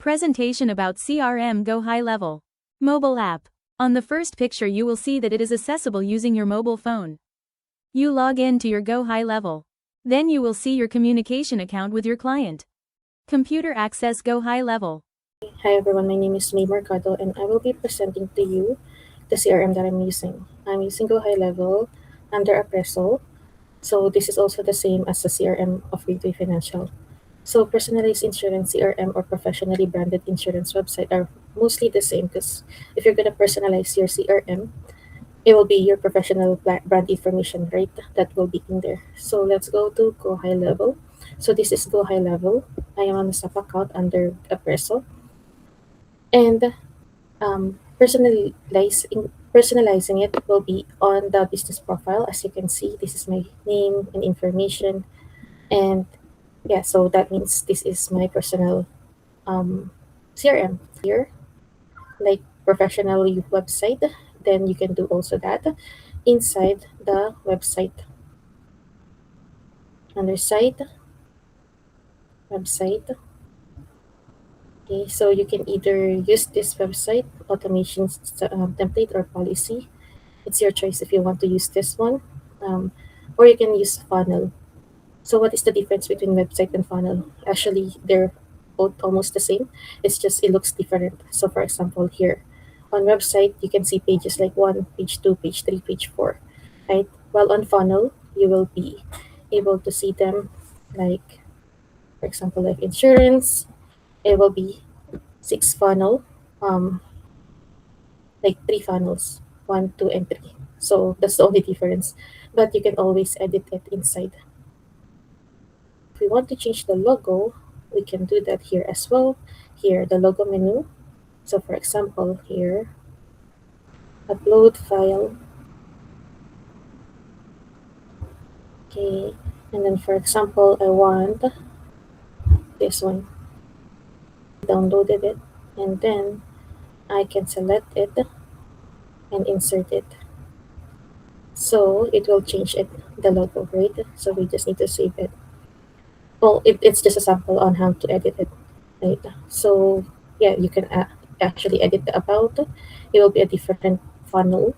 Presentation about CRM Go High Level. Mobile app. On the first picture you will see that it is accessible using your mobile phone. You log in to your Go High Level. Then you will see your communication account with your client. Computer access Go High Level. Hi everyone, my name is May Mercado and I will be presenting to you the CRM that I'm using. I'm using Go High Level under Apresso. So this is also the same as the CRM of Gateway Financial. So personalized insurance CRM or professionally branded insurance website are mostly the same because if you're gonna personalize your CRM, it will be your professional brand information, right? That will be in there. So let's go to Go High Level. So this is Go High Level. I am on the sub account under Apresso. And personalizing it will be on the business profile. As you can see, this is my name and information. And yeah, so that means this is my personal CRM here, like professional website. Then you can do also that inside the website. Under site, website. Okay, so you can either use this website automation template or policy. It's your choice if you want to use this one, um, or you can use funnel. So what is the difference between website and funnel? Actually, they're both almost the same. It's just it looks different. So for example, here on website, you can see pages like 1, page 2, page 3, page 4, right? While on funnel, you will be able to see them like, for example, like insurance. It will be 6 funnel, um, like 3 funnels, 1, 2, and 3. So that's the only difference. But you can always edit it inside. If we want to change the logo, we can do that here as well. Here, the logo menu. So for example, here, upload file. Okay, and then for example, I want this one. Downloaded it, and then I can select it and insert it. So it will change it, the logo, right? So we just need to save it. Well, it's just a sample on how to edit it, right? So yeah, you can actually edit the about. It will be a different funnel.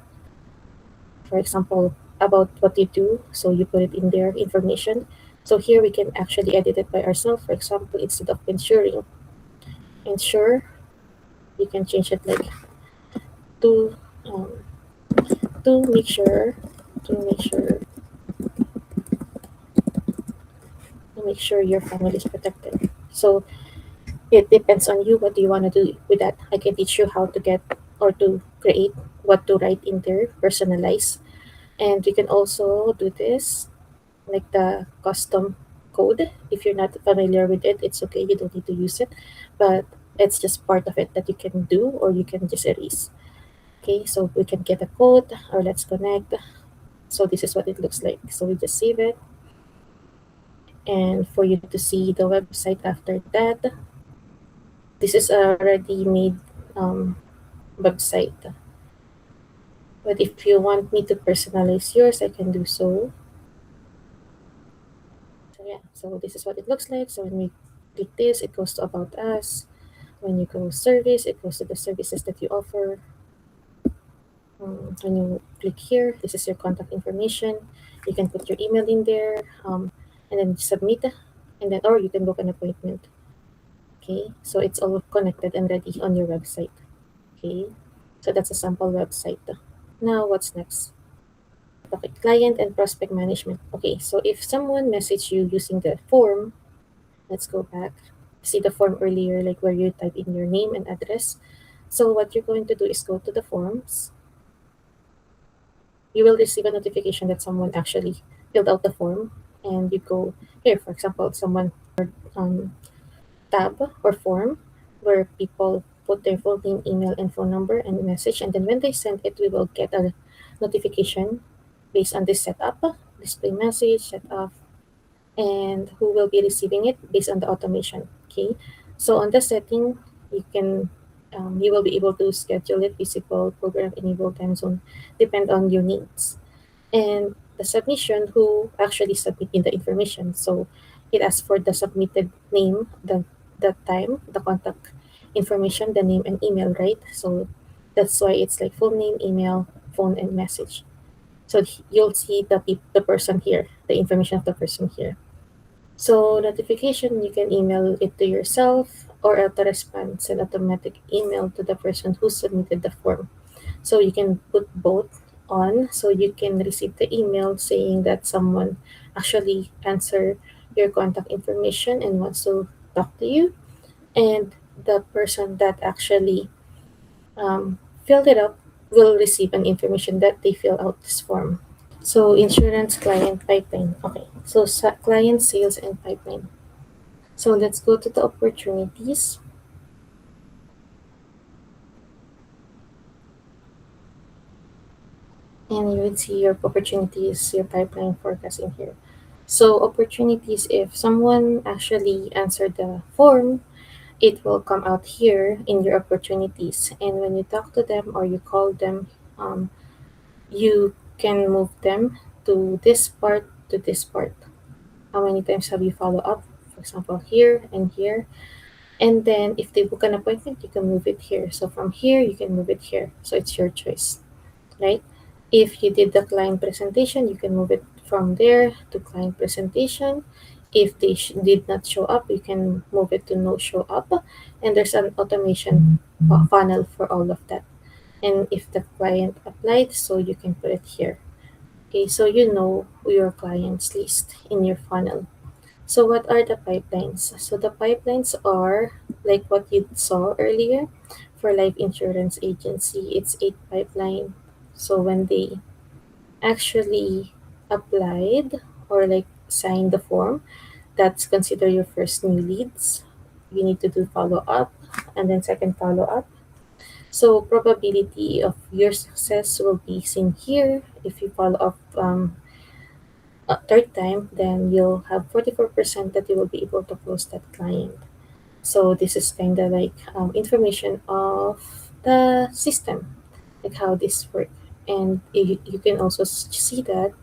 For example, about what you do, so you put it in there information. So here we can actually edit it by ourselves. For example, instead of insure, you can change it like to um, to make sure to make sure to make sure your family is protected. So it depends on you. What do you want to do with that? I can teach you how to get or to create what to write in there, personalize. And you can also do this like the custom code. If you're not familiar with it, it's okay. You don't need to use it, but it's just part of it that you can do or you can just erase. Okay, so we can get a code or let's connect. So this is what it looks like. So we just save it. And for you to see the website after that, this is a ready-made website. But if you want me to personalize yours, I can do so. So yeah, so this is what it looks like. So when we click this, it goes to about us. When you go service, it goes to the services that you offer. When you click here, this is your contact information. You can put your email in there, and then submit, and then or you can book an appointment. Okay, so it's all connected and ready on your website. Okay, so that's a sample website. Now, what's next? Okay, client and prospect management. Okay, so if someone message you using the form, let's go back. See the form earlier, like where you type in your name and address. So what you're going to do is go to the forms. You will receive a notification that someone actually filled out the form, and you go here. For example, someone tab or form where people put their full name, email, and phone number and message, and then when they send it, we will get a notification based on this setup, display message, setup, and who will be receiving it based on the automation. Okay, so on the setting, you will be able to schedule it, visible, program, enable, time zone, depend on your needs, and the submission who actually submit in the information. So it asks for the submitted name, the time, the contact information, the name and email, right? So that's why it's like full name, email, phone, and message. So you'll see the person here, the information of the person here. So notification, you can email it to yourself or auto response and automatic email to the person who submitted the form. So you can put both on, so you can receive the email saying that someone actually answer your contact information and wants to talk to you, and the person that actually filled it up will receive an information that they fill out this form. So insurance client pipeline. Okay, so client sales and pipeline. So let's go to the opportunities. And you would see your opportunities, your pipeline forecast in here. So opportunities, if someone actually answered the form, it will come out here in your opportunities. And when you talk to them or you call them, um, you can move them to this part, to this part. How many times have you follow up? For example, here and here. And then if they book an appointment, you can move it here. So from here, you can move it here. So it's your choice, right? If you did the client presentation, you can move it from there to client presentation. If they did not show up, you can move it to no show up. And there's an automation funnel for all of that. And if the client applied, so you can put it here. Okay, so you know your client's list in your funnel. So what are the pipelines? So the pipelines are like what you saw earlier for life insurance agency. It's 8 pipeline. So when they actually applied or like signed the form, that's consider your first new leads. You need to do follow up and then second follow up. So probability of your success will be seen here. If you follow up a third time, then you'll have 44% that you will be able to close that client. So this is kind of like information of the system, like how this work. And you can also see that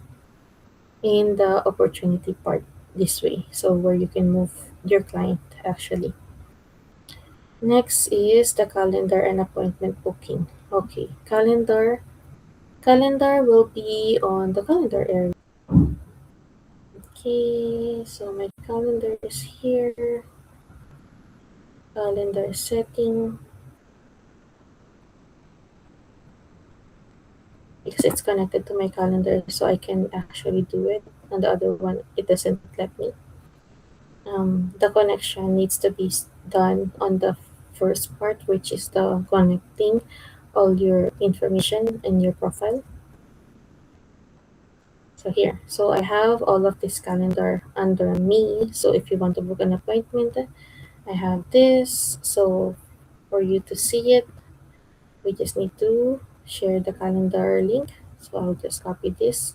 in the opportunity part this way. So where you can move your client actually. Next is the calendar and appointment booking. Okay, calendar will be on the calendar area. Okay, so my calendar is here. Calendar setting, because it's connected to my calendar, so I can actually do it. On the other one, it doesn't let me. The connection needs to be done on the first part, which is the connecting all your information in your profile. So here, so I have all of this calendar under me. So if you want to book an appointment, I have this. So for you to see it, we just need to share the calendar link. So I'll just copy this.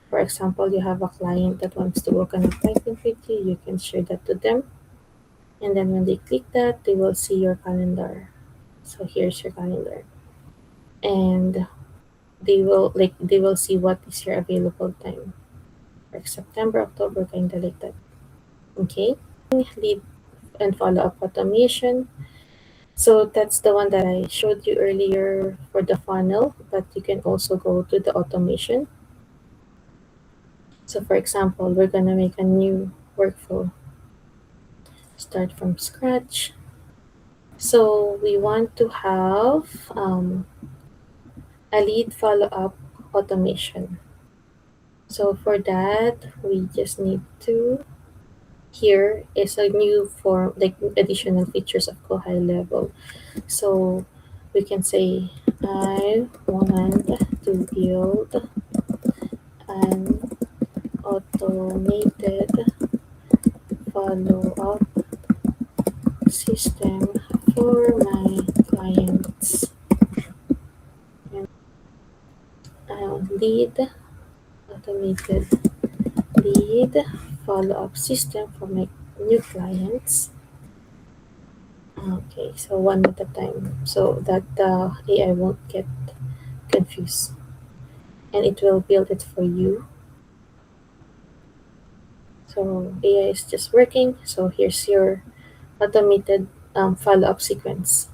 For example, you have a client that wants to book an appointment with you, you can share that to them. And then when they click that, they will see your calendar. So here's your calendar. And they will see what is your available time. Like September, October, kinda like that. Okay. Lead and follow up automation. So that's the one that I showed you earlier for the funnel, but you can also go to the automation. So for example, we're gonna make a new workflow. Start from scratch. So we want to have a lead follow-up automation. So for that, we just need to, here is a new form, like additional features of Go High Level. So we can say, I want to build an automated follow-up system for my clients. And lead automated lead follow-up system for my new clients. Okay, so one at a time so that the AI won't get confused, and it will build it for you. So AI is just working. So here's your automated follow-up sequence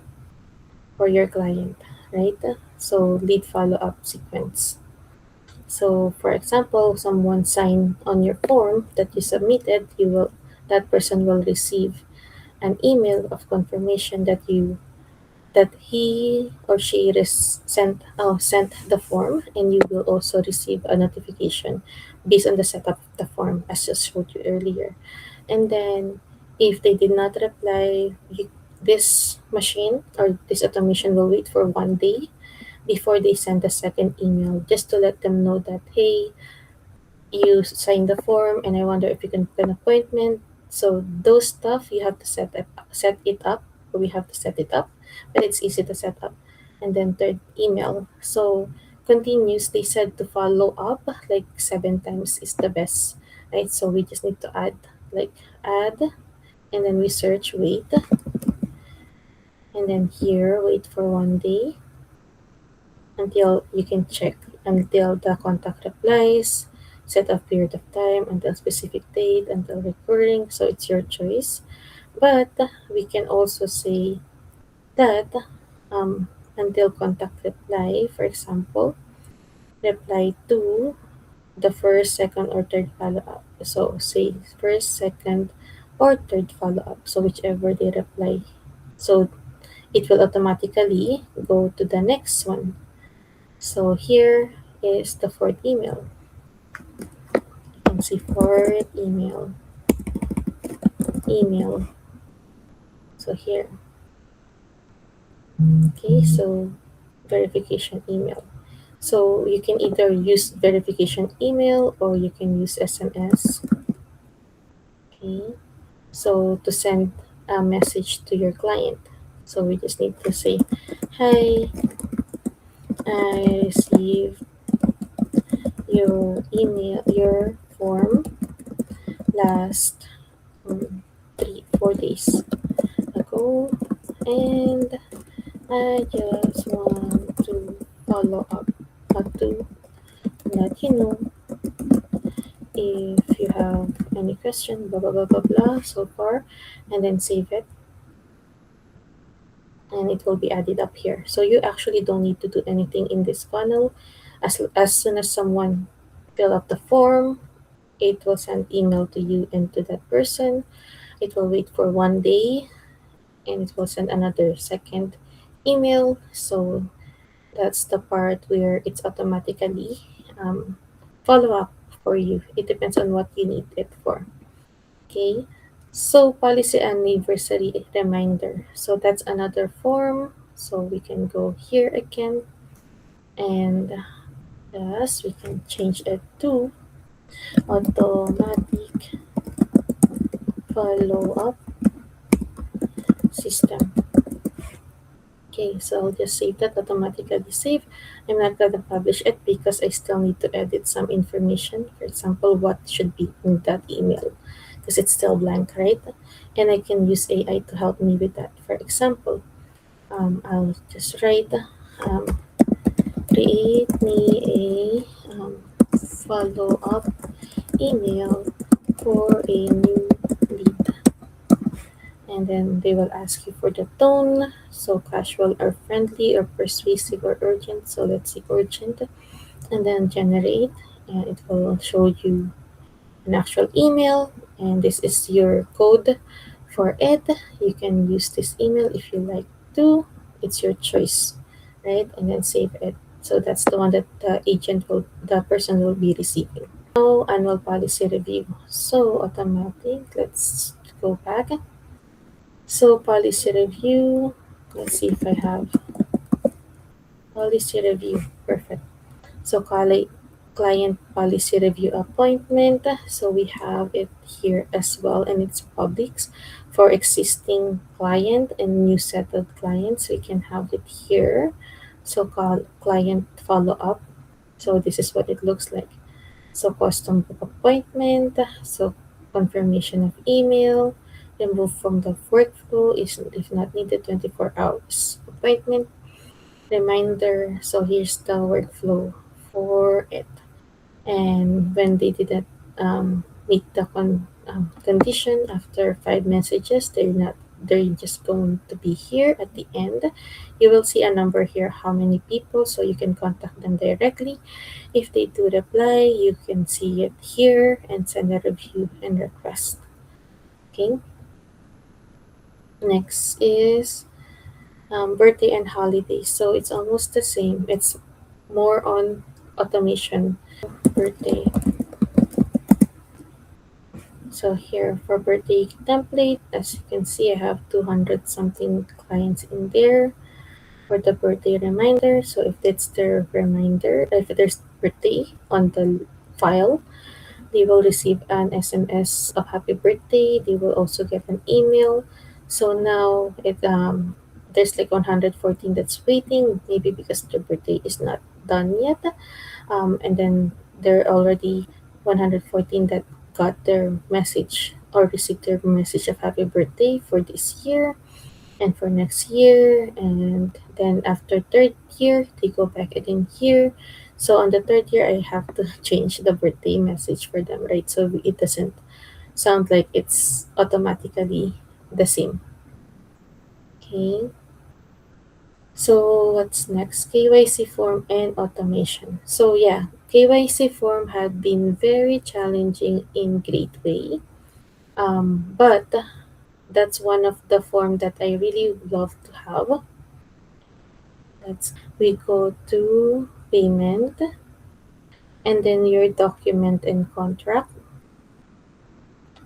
for your client, right? So lead follow-up sequence. So for example, someone signed on your form that you submitted, that person will receive an email of confirmation that he or she sent the form, and you will also receive a notification based on the setup of the form as I showed you earlier. And then if they did not reply, this machine or this automation will wait for 1 day before they send the second email, just to let them know that, hey, you signed the form and I wonder if you can book an appointment. So those stuff you have to set it up, or we have to set it up, but it's easy to set up. And then third, email. So continues, they said to follow up like 7 times is the best, right? So we just need to add, and then we search wait, and then here wait for 1 day until you can check until the contact replies, set a period of time until specific date, until recurring. So it's your choice. But we can also say that um, until contact reply, for example, reply to the first, second, or third follow up. So say first, second, or third follow up. So whichever they reply. So it will automatically go to the next one. So here is the fourth email. You can see fourth email. So here, okay, so verification email. So you can either use verification email or you can use SMS. Okay, so to send a message to your client. So we just need to say, hi, I received your email, your form last 3 4 days ago, and I just want to follow up to let you know if you have any question, blah blah blah blah blah so far, and then save it, and it will be added up here. So you actually don't need to do anything in this funnel. As soon as someone fill up the form, it will send email to you and to that person. It will wait for 1 day, and it will send another second email. So that's the part where it's automatically follow up for you. It depends on what you need it for. Okay. So policy anniversary reminder. So that's another form. So we can go here again, and yes, we can change it to automatic follow up system. Okay, so I'll just save that, automatically save. I'm not gonna publish it because I still need to edit some information. For example, what should be in that email, because it's still blank, right? And I can use AI to help me with that. For example, I'll just write, um, create me a follow-up email for a new lead. And then they will ask you for the tone, so casual or friendly or persuasive or urgent. So let's see urgent, and then generate, and it will show you an actual email, and this is your code for it. You can use this email if you like to, it's your choice, right? And then save it. So that's the one that the person will be receiving. Now annual policy review. So automatic, let's go back. So policy review, let's see if I have policy review. Perfect. So client policy review appointment. So we have it here as well, and it's public for existing client and new settled clients. We can have it here. So call client follow up. So this is what it looks like. So custom book appointment. So confirmation of email. Remove from the workflow is if not needed 24 hours. Appointment reminder. So here's the workflow for it. And when they didn't meet the condition after 5 messages, they're just going to be here at the end. You will see a number here, how many people, so you can contact them directly. If they do reply, you can see it here and send a review and request. Okay. Next is birthday and holidays. So it's almost the same. It's more on automation. Birthday. So here for birthday template, as you can see, I have 200 something clients in there for the birthday reminder. So if it's their reminder, if there's birthday on the file, they will receive an SMS of happy birthday. They will also get an email. So now there's like 114 that's waiting, maybe because their birthday is not done yet. And then there are already 114 that got their message or received their message of happy birthday for this year and for next year. And then after third year, they go back again here. So on the third year, I have to change the birthday message for them, right? So it doesn't sound like it's automatically the same. Okay. So what's next? KYC form and automation. So yeah, KYC form had been very challenging in Gateway. But that's one of the form that I really love to have. We go to payment and then your document and contract.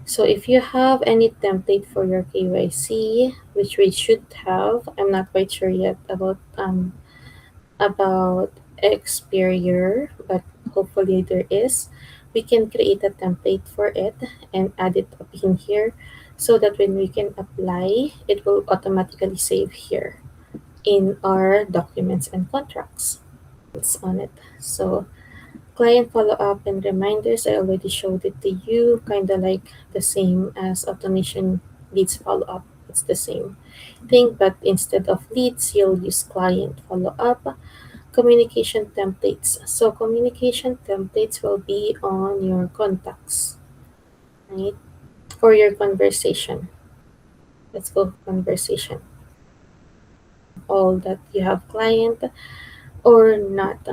So if you have any template for your KYC, which we should have, I'm not quite sure yet about Experior, but hopefully there is. We can create a template for it and add it up in here so that when we can apply, it will automatically save here in our documents and contracts. It's on it. So client follow-up and reminders, I already showed it to you, kind of like the same as automation leads follow-up. It's the same thing, but instead of leads, you'll use client follow-up. Communication templates. So communication templates will be on your contacts, right? Or your conversation. Let's go conversation. All that you have client or not.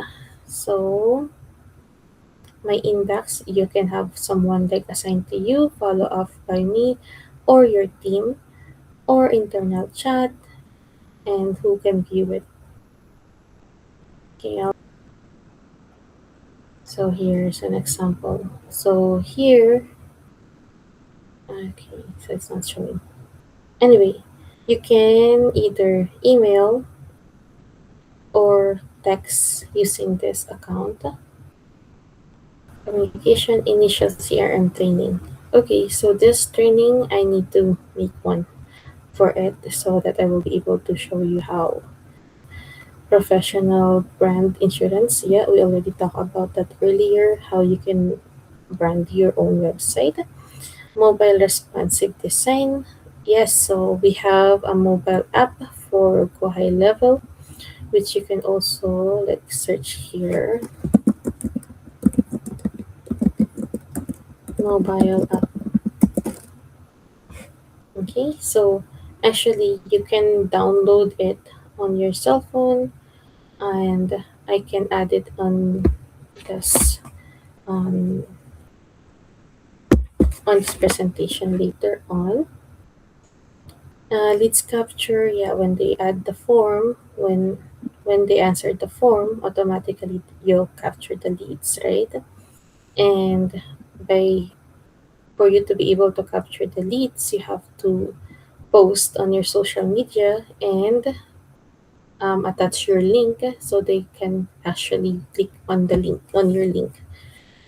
So my inbox, you can have someone like assigned to you, follow up by me or your team or internal chat and who can view it. Okay, so here's an example. So here, okay, so it's not showing. Anyway, you can either email or text using this account. Communication initial CRM training. Okay, so this training, I need to make one for it so that I will be able to show you how professional brand insurance. Yeah, we already talked about that earlier, how you can brand your own website. Mobile responsive design. Yes, so we have a mobile app for Go High Level, which you can also like search here. Mobile app. Okay, so actually you can download it on your cell phone and I can add it on this on this presentation later on. Leads capture, yeah, when they add the form, when they answer the form, automatically you'll capture the leads, right? And by for you to be able to capture the leads, you have to post on your social media and attach your link so they can actually click on the link on your link.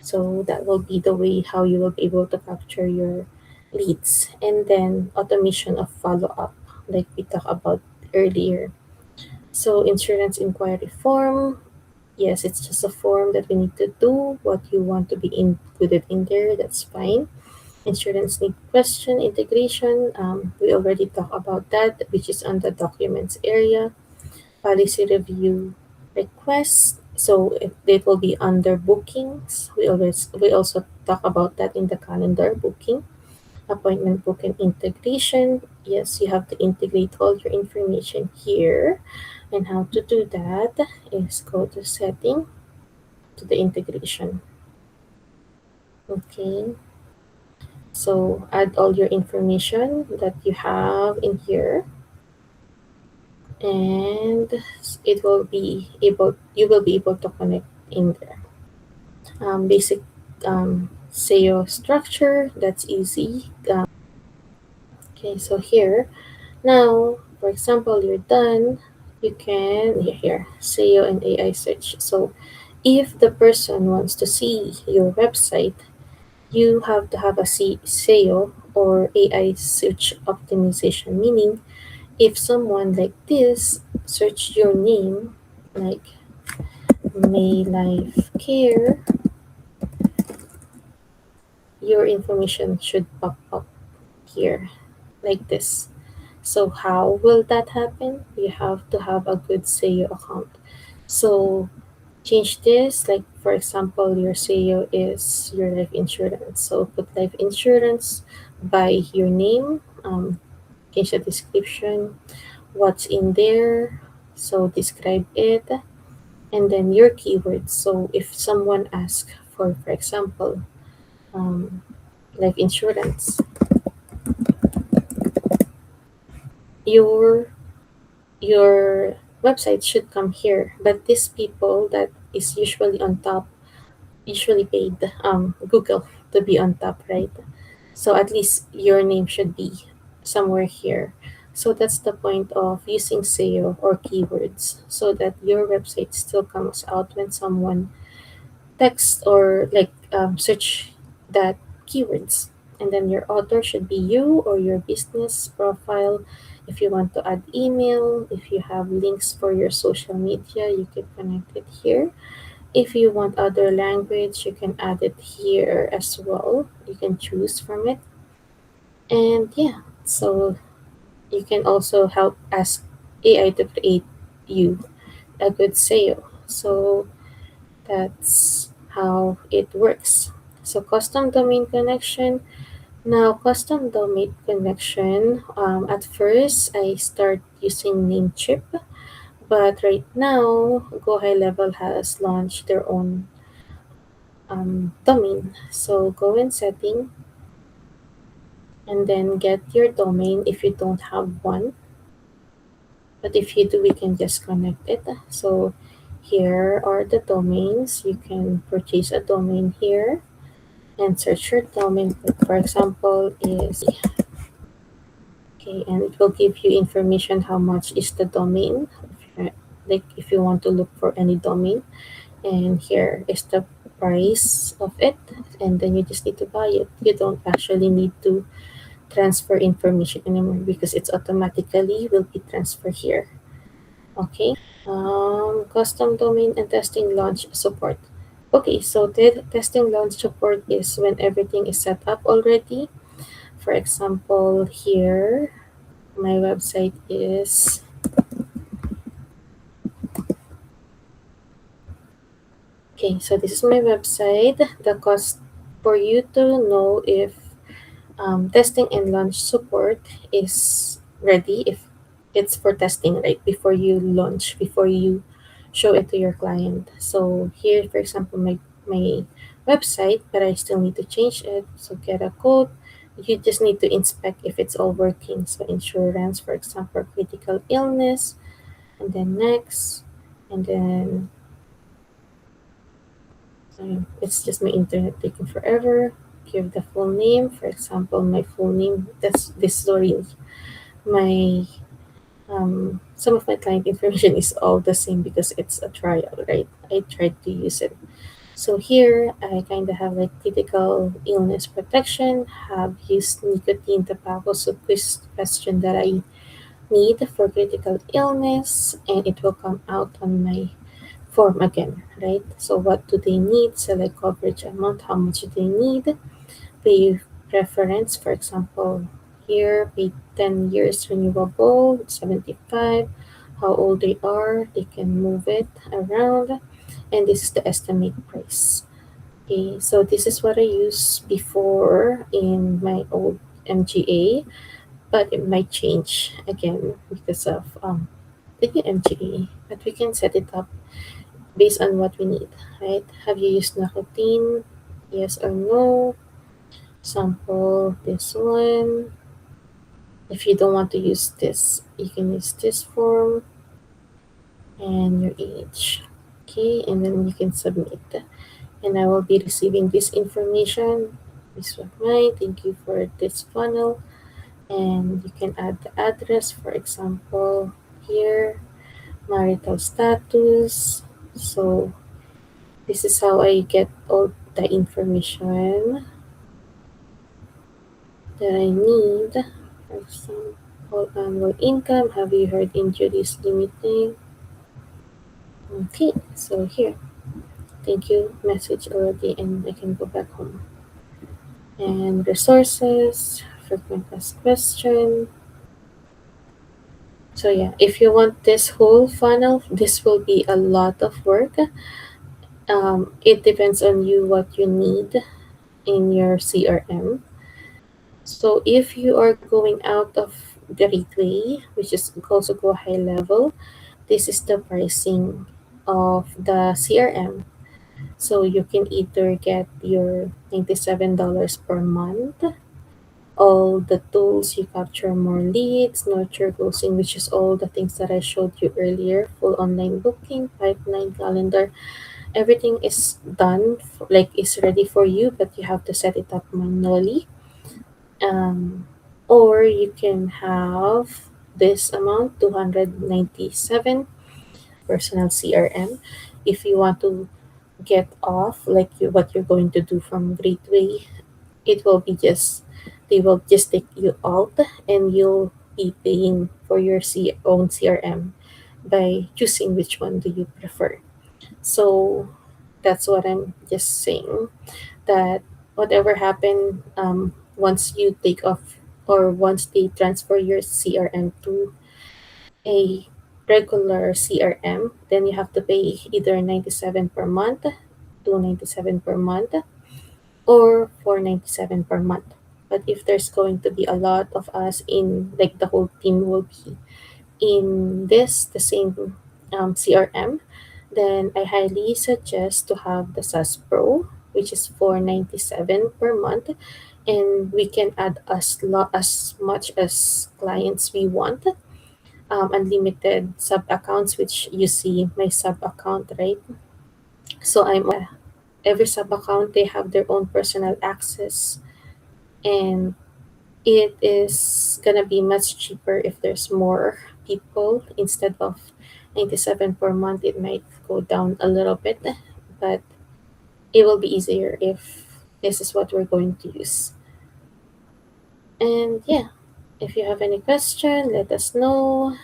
So that will be the way how you will be able to capture your leads. And then automation of follow-up, like we talked about earlier. So insurance inquiry form, yes, it's just a form that we need to do what you want to be included in there. That's fine. Insurance need question integration. We already talked about that, which is on the documents area. Policy review request. So it will be under bookings. We also talk about that in the calendar booking. appointment booking integration. Yes, you have to integrate all your information here. And how to do that is go to setting, to the integration. Okay, so add all your information that you have in here, and it will be able you will be able to connect in there. Basic SEO structure, that's easy. Okay, so here now, for example, you're done. You can here SEO and AI search. So if the person wants to see your website, you have to have a SEO or AI search optimization. Meaning, if someone like this search your name, like May Life Care, your information should pop up here like this. So how will that happen? You have to have a good SEO account. So change this, like for example, your SEO is your life insurance. So put life insurance by your name, change the description, what's in there, so describe it, and then your keywords. So if someone asks for example, um, life insurance, your your website should come here. But these people that is usually on top usually paid Google to be on top, right? So at least your name should be somewhere here. So that's the point of using SEO or keywords, so that your website still comes out when someone text or like search that keywords. And then your author should be you or your business profile. If you want to add email, if you have links for your social media, you can connect it here. If you want other language, you can add it here as well. You can choose from it. And yeah, so you can also help ask AI to create you a good SEO. So that's how it works. So custom domain connection. Now custom domain connection. At first I start using Namecheap, but right now Go High Level has launched their own domain. So go in setting and then get your domain if you don't have one. But if you do, we can just connect it. So here are the domains. You can purchase a domain here and search your domain. For example, is okay, and it will give you information how much is the domain. Like if you want to look for any domain, and here is the price of it, and then you just need to buy it. You don't actually need to transfer information anymore because it's automatically will be transferred here. Okay. Custom domain and testing launch support. Okay, so the testing launch support is when everything is set up already. For example, here my website is okay. So this is my website. The cost for you to know if testing and launch support is ready, if it's for testing, right? Before you launch, before you show it to your client. So here, for example, my website, but I still need to change it. So get a code. You just need to inspect if it's all working. So insurance, for example, critical illness, and then next, and then it's just my internet taking forever. Give the full name, for example, my full name. That's this story. My some of my client information is all the same because it's a trial, right? I tried to use it. So here I kind of have like critical illness protection, have used nicotine tobacco, so question that I need for critical illness, and it will come out on my form again, right? So what do they need? Select coverage amount, how much do they need? Pay preference, for example, here pay 10 years renewable, 75, how old they are, they can move it around, and this is the estimate price. Okay, so this is what I used before in my old MGA, but it might change again because of the new MGA. But we can set it up based on what we need, right? Have you used nicotine? Yes or no? Sample this one. If you don't want to use this, you can use this form and your age. Okay, and then you can submit. And I will be receiving this information. Miss Wagmay, thank you for this funnel. And you can add the address, for example, here, marital status. So this is how I get all the information that I need. For example, annual income. Have you heard injuries limiting? Okay, so here, thank you, message already, and I can go back home. And resources, frequent asked question. So yeah, if you want this whole funnel, this will be a lot of work. It depends on you what you need in your CRM. So if you are going out of the Gateway, which is also Go High Level, this is the pricing of the CRM. So you can either get your $97 per month, all the tools, you capture more leads, nurture closing, which is all the things that I showed you earlier, full online booking, pipeline, calendar, everything is done, like is ready for you, but you have to set it up manually. um, or you can have this amount 297 personal CRM if you want to get off like what you're going to do from Gateway. It will be just they will just take you out and you'll be paying for your own CRM by choosing which one do you prefer. So that's what I'm just saying, that whatever happened, once you take off or once they transfer your CRM to a regular CRM, then you have to pay either 97 per month, 297 per month, or 497 per month. But if there's going to be a lot of us in, like the whole team will be in the same CRM, then I highly suggest to have the SAS Pro, which is 497 per month, and we can add as much as clients we want. Unlimited sub accounts, which you see my sub account, right? So every sub account they have their own personal access, and it is gonna be much cheaper if there's more people instead of 97 per month. It might go down a little bit, but it will be easier if this is what we're going to use. And yeah, if you have any question, let us know.